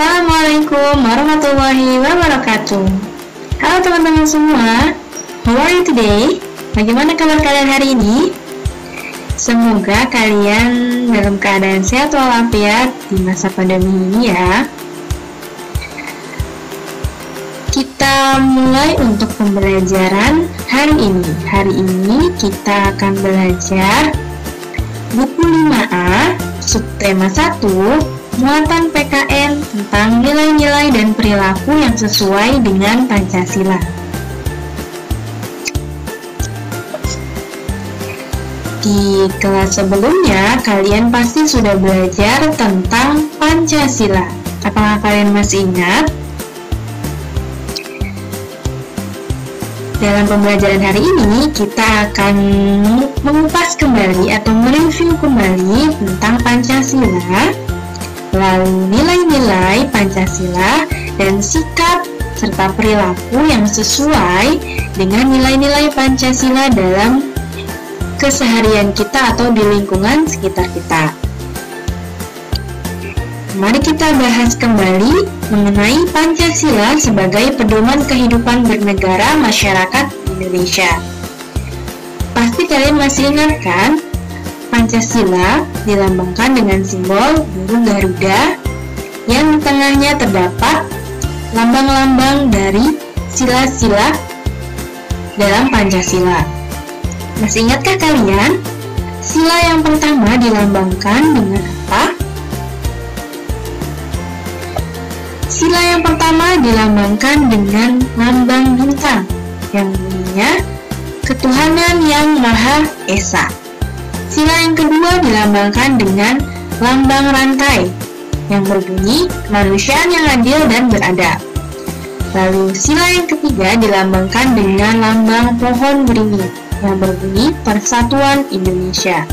Assalamualaikum warahmatullahi wabarakatuh. Halo teman-teman semua, how are you today? Bagaimana kabar kalian hari ini? Semoga kalian dalam keadaan sehat walafiat di masa pandemi ini ya. Kita mulai untuk pembelajaran hari ini. Hari ini kita akan belajar buku 5A, subtema 1, muatan PKN tentang nilai-nilai dan perilaku yang sesuai dengan Pancasila. Di kelas sebelumnya, kalian pasti sudah belajar tentang Pancasila. Apakah kalian masih ingat? Dalam pembelajaran hari ini, kita akan mengupas kembali atau mereview kembali tentang Pancasila, lalu nilai-nilai Pancasila dan sikap serta perilaku yang sesuai dengan nilai-nilai Pancasila dalam keseharian kita atau di lingkungan sekitar kita. Mari kita bahas kembali mengenai Pancasila sebagai pedoman kehidupan bernegara masyarakat Indonesia. Pasti kalian masih ingat kan? Pancasila dilambangkan dengan simbol burung Garuda yang di tengahnya terdapat lambang-lambang dari sila-sila dalam Pancasila. Masih ingatkah kalian? Sila yang pertama dilambangkan dengan apa? Sila yang pertama dilambangkan dengan lambang bintang yang bunyinya ketuhanan yang Maha Esa. Sila yang kedua dilambangkan dengan lambang rantai yang berbunyi kemanusiaan yang adil dan beradab. Lalu sila yang ketiga dilambangkan dengan lambang pohon beringin yang berbunyi Persatuan Indonesia.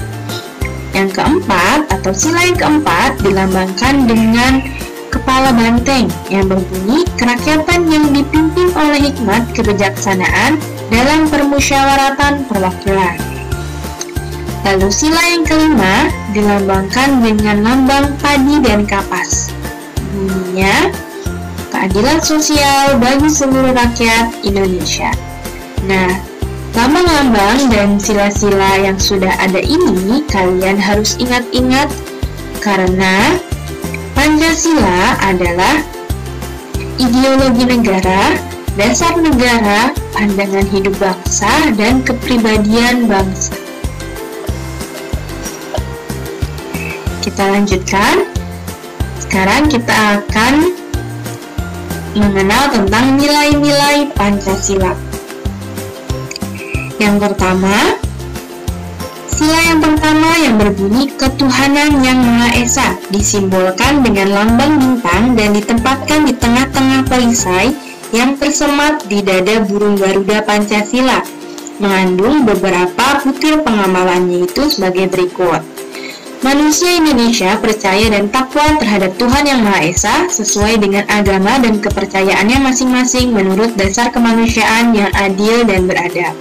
Yang keempat atau sila yang keempat dilambangkan dengan kepala banteng yang berbunyi kerakyatan yang dipimpin oleh hikmat kebijaksanaan dalam permusyawaratan perwakilan. Lalu sila yang kelima dilambangkan dengan lambang padi dan kapas. Bunyinya keadilan sosial bagi seluruh rakyat Indonesia. Nah, lambang-lambang dan sila-sila yang sudah ada ini kalian harus ingat-ingat karena Pancasila adalah ideologi negara, dasar negara, pandangan hidup bangsa, dan kepribadian bangsa. Kita lanjutkan. Sekarang kita akan mengenal tentang nilai-nilai Pancasila. Yang pertama, sila yang pertama yang berbunyi ketuhanan yang Maha Esa disimbolkan dengan lambang bintang dan ditempatkan di tengah-tengah perisai yang tersemat di dada burung Garuda Pancasila, mengandung beberapa butir pengamalannya itu sebagai berikut. Manusia Indonesia percaya dan takwa terhadap Tuhan yang Maha Esa sesuai dengan agama dan kepercayaannya masing-masing menurut dasar kemanusiaan yang adil dan beradab.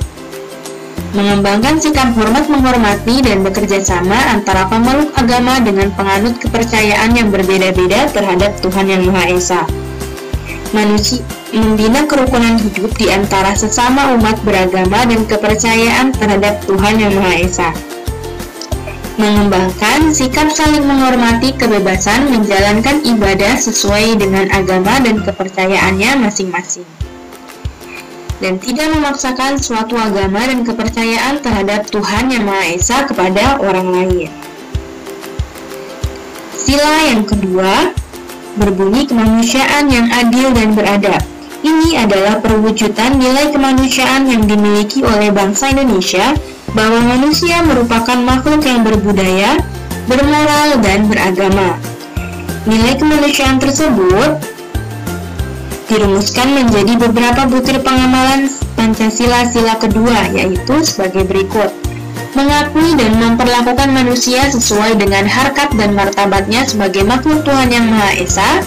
Mengembangkan sikap hormat menghormati dan bekerja sama antara pemeluk agama dengan penganut kepercayaan yang berbeda-beda terhadap Tuhan yang Maha Esa. Manusia membina kerukunan hidup di antara sesama umat beragama dan kepercayaan terhadap Tuhan yang Maha Esa. Mengembangkan sikap saling menghormati kebebasan menjalankan ibadah sesuai dengan agama dan kepercayaannya masing-masing, dan tidak memaksakan suatu agama dan kepercayaan terhadap Tuhan yang Maha Esa kepada orang lain. Sila yang kedua berbunyi kemanusiaan yang adil dan beradab. Ini adalah perwujudan nilai kemanusiaan yang dimiliki oleh bangsa Indonesia, bahwa manusia merupakan makhluk yang berbudaya, bermoral, dan beragama. Nilai kemanusiaan tersebut dirumuskan menjadi beberapa butir pengamalan Pancasila sila kedua, yaitu sebagai berikut. Mengakui dan memperlakukan manusia sesuai dengan harkat dan martabatnya sebagai makhluk Tuhan yang Maha Esa.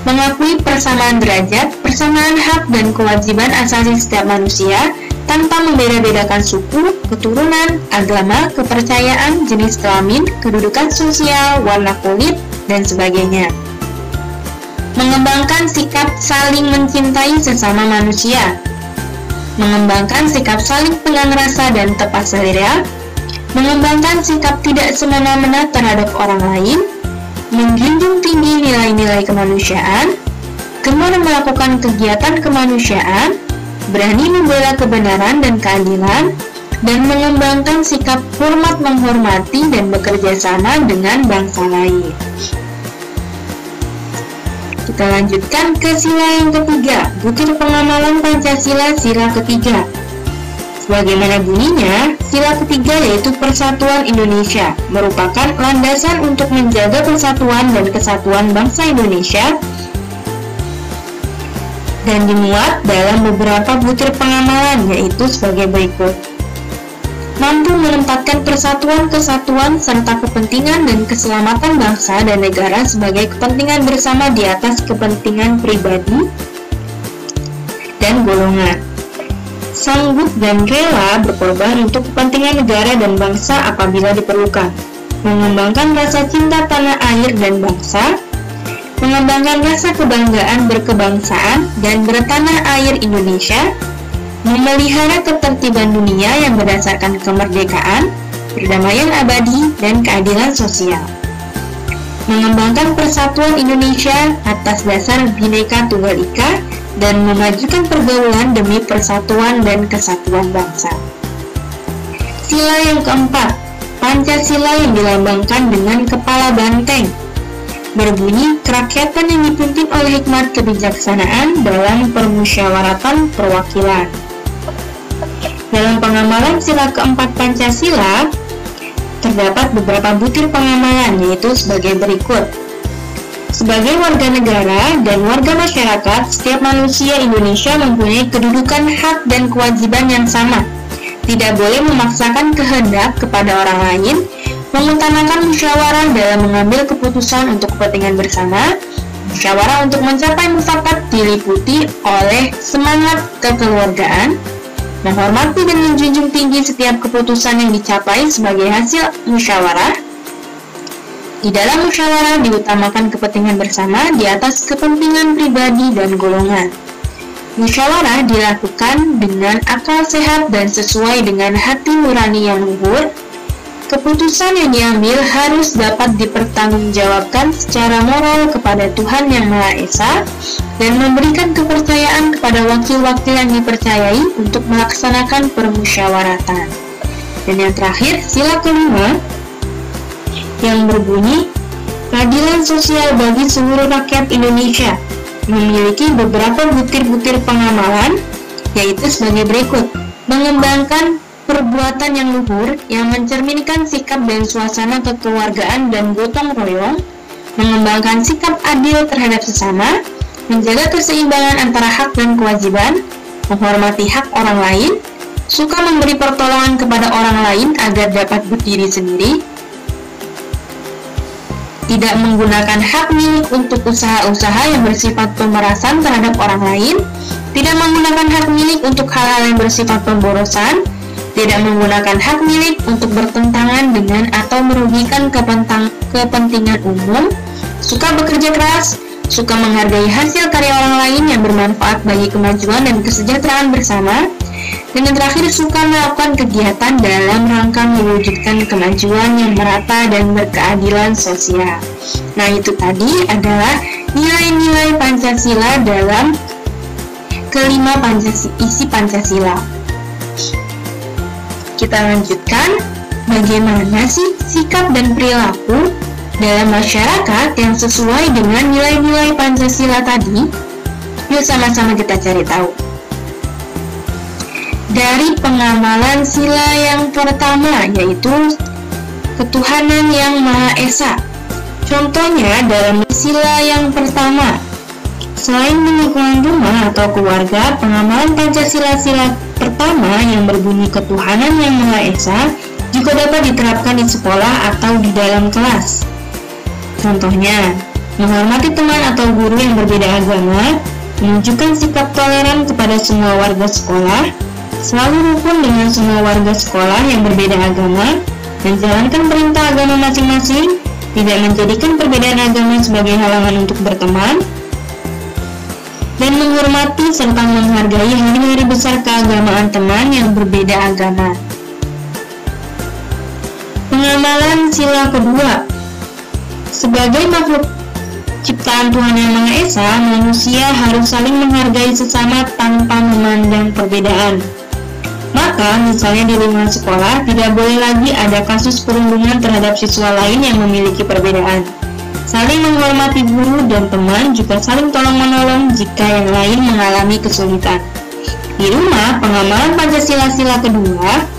Mengakui persamaan derajat, persamaan hak dan kewajiban asasi setiap manusia tanpa membeda-bedakan suku, keturunan, agama, kepercayaan, jenis kelamin, kedudukan sosial, warna kulit, dan sebagainya. mengembangkan sikap saling mencintai sesama manusia, mengembangkan sikap saling pegang rasa dan tepat selera, mengembangkan sikap tidak semena-mena terhadap orang lain, menjunjung tinggi nilai-nilai kemanusiaan, gemar melakukan kegiatan kemanusiaan, berani membela kebenaran dan keadilan, dan mengembangkan sikap hormat menghormati dan bekerja sama dengan bangsa lain. Kita lanjutkan ke sila yang ketiga, butir pengamalan Pancasila sila ketiga. Sebagaimana bunyinya, sila ketiga yaitu Persatuan Indonesia, merupakan landasan untuk menjaga persatuan dan kesatuan bangsa Indonesia dan dimuat dalam beberapa butir pengamalan, yaitu sebagai berikut. Mampu menempatkan persatuan, kesatuan, serta kepentingan dan keselamatan bangsa dan negara sebagai kepentingan bersama di atas kepentingan pribadi dan golongan. Sanggup dan rela berkorban untuk kepentingan negara dan bangsa apabila diperlukan. Mengembangkan rasa cinta tanah air dan bangsa, mengembangkan rasa kebanggaan berkebangsaan dan bertanah air Indonesia, memelihara ketertiban dunia yang berdasarkan kemerdekaan, perdamaian abadi, dan keadilan sosial. Mengembangkan persatuan Indonesia atas dasar Bhinneka Tunggal Ika dan memajukan pergaulan demi persatuan dan kesatuan bangsa. Sila yang keempat, Pancasila yang dilambangkan dengan kepala banteng, berbunyi kerakyatan yang dipimpin oleh hikmat kebijaksanaan dalam permusyawaratan perwakilan. Dalam pengamalan sila keempat Pancasila, terdapat beberapa butir pengamalan, yaitu sebagai berikut. Sebagai warga negara dan warga masyarakat, setiap manusia Indonesia mempunyai kedudukan, hak, dan kewajiban yang sama. Tidak boleh memaksakan kehendak kepada orang lain, mengutamakan musyawarah dalam mengambil keputusan untuk kepentingan bersama. Musyawarah untuk mencapai mufakat diliputi oleh semangat kekeluargaan, menghormati dan menjunjung tinggi setiap keputusan yang dicapai sebagai hasil musyawarah. Di dalam musyawarah diutamakan kepentingan bersama di atas kepentingan pribadi dan golongan. Musyawarah dilakukan dengan akal sehat dan sesuai dengan hati nurani yang luhur. Keputusan yang diambil harus dapat dipertanggungjawabkan secara moral kepada Tuhan Yang Maha Esa dan memberikan kepercayaan kepada wakil-wakil yang dipercayai untuk melaksanakan permusyawaratan. Dan yang terakhir, sila kelima yang berbunyi keadilan sosial bagi seluruh rakyat Indonesia, memiliki beberapa butir-butir pengamalan, yaitu sebagai berikut. Mengembangkan perbuatan yang luhur yang mencerminkan sikap dan suasana kekeluargaan dan gotong royong, mengembangkan sikap adil terhadap sesama, menjaga keseimbangan antara hak dan kewajiban, menghormati hak orang lain, suka memberi pertolongan kepada orang lain agar dapat berdiri sendiri, tidak menggunakan hak milik untuk usaha-usaha yang bersifat pemerasan terhadap orang lain, tidak menggunakan hak milik untuk hal-hal yang bersifat pemborosan, tidak menggunakan hak milik untuk bertentangan dengan atau merugikan kepentingan umum, suka bekerja keras, suka menghargai hasil karya orang lain yang bermanfaat bagi kemajuan dan kesejahteraan bersama, dan yang terakhir suka melakukan kegiatan dalam rangka mewujudkan kemajuan yang merata dan berkeadilan sosial. Nah, itu tadi adalah nilai-nilai Pancasila dalam kelima isi Pancasila. Kita lanjutkan, bagaimana sih sikap dan perilaku dalam masyarakat yang sesuai dengan nilai-nilai Pancasila tadi? Yuk sama-sama kita cari tahu. Dari pengamalan sila yang pertama, yaitu ketuhanan yang Maha Esa. Contohnya dalam sila yang pertama, selain di lingkungan rumah atau keluarga, pengamalan Pancasila sila pertama yang berbunyi ketuhanan yang Maha Esa juga dapat diterapkan di sekolah atau di dalam kelas. Contohnya, menghormati teman atau guru yang berbeda agama, menunjukkan sikap toleran kepada semua warga sekolah, selalu rukun dengan semua warga sekolah yang berbeda agama, menjalankan perintah agama masing-masing, tidak menjadikan perbedaan agama sebagai halangan untuk berteman, dan menghormati serta menghargai hari-hari besar keagamaan teman yang berbeda agama. Pengamalan sila kedua. Sebagai makhluk ciptaan Tuhan Yang Maha Esa, manusia harus saling menghargai sesama tanpa memandang perbedaan. Maka, misalnya di lingkungan sekolah, tidak boleh lagi ada kasus perundungan terhadap siswa lain yang memiliki perbedaan. Saling menghormati guru dan teman, juga saling tolong-menolong jika yang lain mengalami kesulitan. Di rumah, pengamalan Pancasila kedua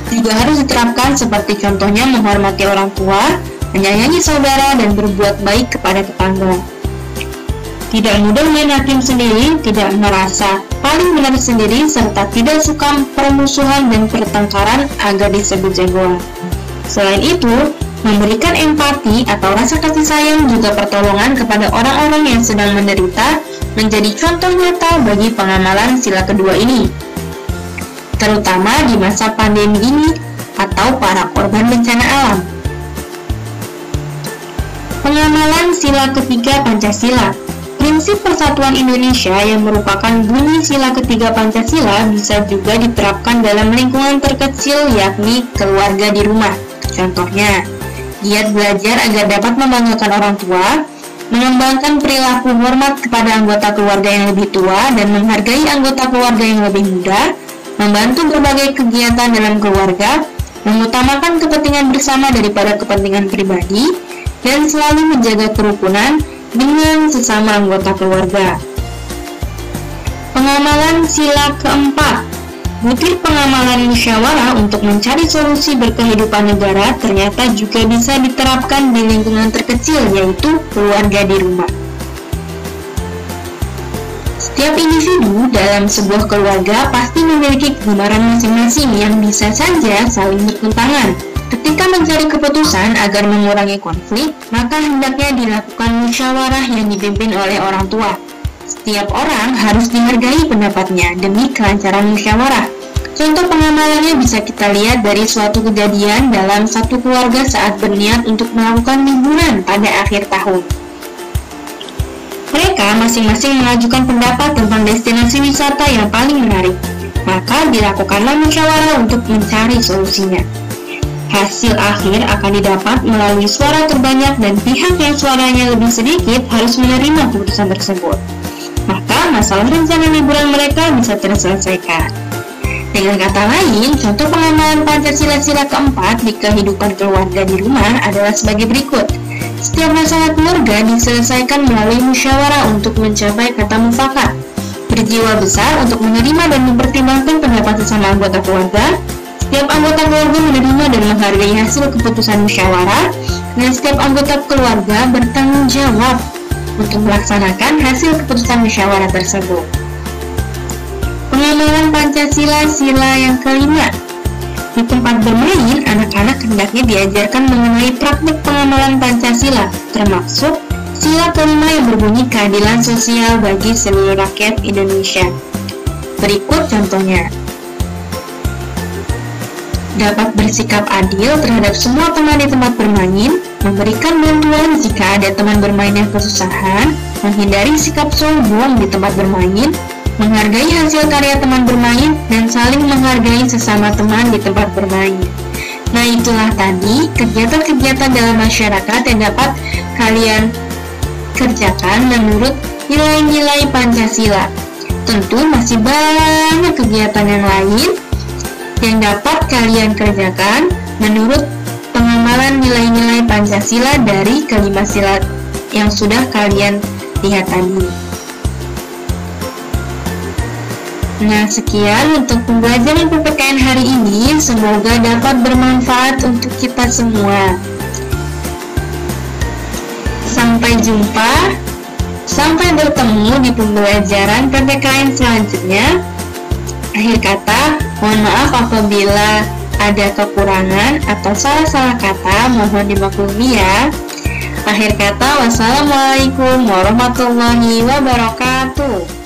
juga harus diterapkan seperti contohnya menghormati orang tua, menyayangi saudara, dan berbuat baik kepada tetangga. Tidak mudah main hakim sendiri, tidak merasa paling benar sendiri, serta tidak suka permusuhan dan pertengkaran agar disebut jagoan. Selain itu, memberikan empati atau rasa kasih sayang juga pertolongan kepada orang-orang yang sedang menderita menjadi contoh nyata bagi pengamalan sila kedua ini, terutama di masa pandemi ini atau para korban bencana alam. Pengamalan sila ketiga Pancasila. Prinsip persatuan Indonesia yang merupakan bunyi sila ketiga Pancasila bisa juga diterapkan dalam lingkungan terkecil, yakni keluarga di rumah. Contohnya, giat belajar agar dapat membanggakan orang tua, mengembangkan perilaku hormat kepada anggota keluarga yang lebih tua dan menghargai anggota keluarga yang lebih muda, membantu berbagai kegiatan dalam keluarga, mengutamakan kepentingan bersama daripada kepentingan pribadi, dan selalu menjaga kerukunan dengan sesama anggota keluarga. Pengamalan sila keempat. Butir pengamalan musyawarah untuk mencari solusi berkehidupan negara ternyata juga bisa diterapkan di lingkungan terkecil, yaitu keluarga di rumah. Setiap individu dalam sebuah keluarga pasti memiliki kegemaran masing-masing yang bisa saja saling bertentangan. Ketika mencari keputusan agar mengurangi konflik, maka hendaknya dilakukan musyawarah yang dipimpin oleh orang tua. Setiap orang harus dihargai pendapatnya demi kelancaran musyawarah. Contoh pengamalannya bisa kita lihat dari suatu kejadian dalam satu keluarga saat berniat untuk melakukan liburan pada akhir tahun. Mereka masing-masing mengajukan pendapat tentang destinasi wisata yang paling menarik. Maka dilakukanlah musyawarah untuk mencari solusinya. Hasil akhir akan didapat melalui suara terbanyak dan pihak yang suaranya lebih sedikit harus menerima keputusan tersebut. Maka masalah rencana liburan mereka bisa terselesaikan. Dengan kata lain, contoh pengamalan Pancasila sila keempat di kehidupan keluarga di rumah adalah sebagai berikut. Setiap masalah keluarga diselesaikan melalui musyawarah untuk mencapai kata mufakat. Berjiwa besar untuk menerima dan mempertimbangkan pendapat sesama anggota keluarga. Setiap anggota keluarga menerima dan menghargai hasil keputusan musyawarah, dan setiap anggota keluarga bertanggung jawab untuk melaksanakan hasil keputusan musyawarah tersebut. Pengamalan Pancasila sila yang kelima. Di tempat bermain, anak-anak hendaknya diajarkan mengenai praktik pengamalan Pancasila, termasuk sila kelima yang berbunyi keadilan sosial bagi seluruh rakyat Indonesia. Berikut contohnya. Dapat bersikap adil terhadap semua teman di tempat bermain, memberikan bantuan jika ada teman bermain yang kesusahan, menghindari sikap sombong di tempat bermain, menghargai hasil karya teman bermain, dan saling menghargai sesama teman di tempat bermain. Nah, itulah tadi kegiatan-kegiatan dalam masyarakat yang dapat kalian kerjakan menurut nilai-nilai Pancasila. Tentu masih banyak kegiatan yang lain yang dapat kalian kerjakan menurut pengamalan nilai-nilai Pancasila dari kelima sila yang sudah kalian lihat tadi. Nah, sekian untuk pembelajaran PPKN hari ini. Semoga dapat bermanfaat untuk kita semua. Sampai jumpa, sampai bertemu di pembelajaran PPKN selanjutnya. Akhir kata, mohon maaf apabila ada kekurangan atau salah-salah kata, mohon dimaklumi ya. Akhir kata, wassalamualaikum warahmatullahi wabarakatuh.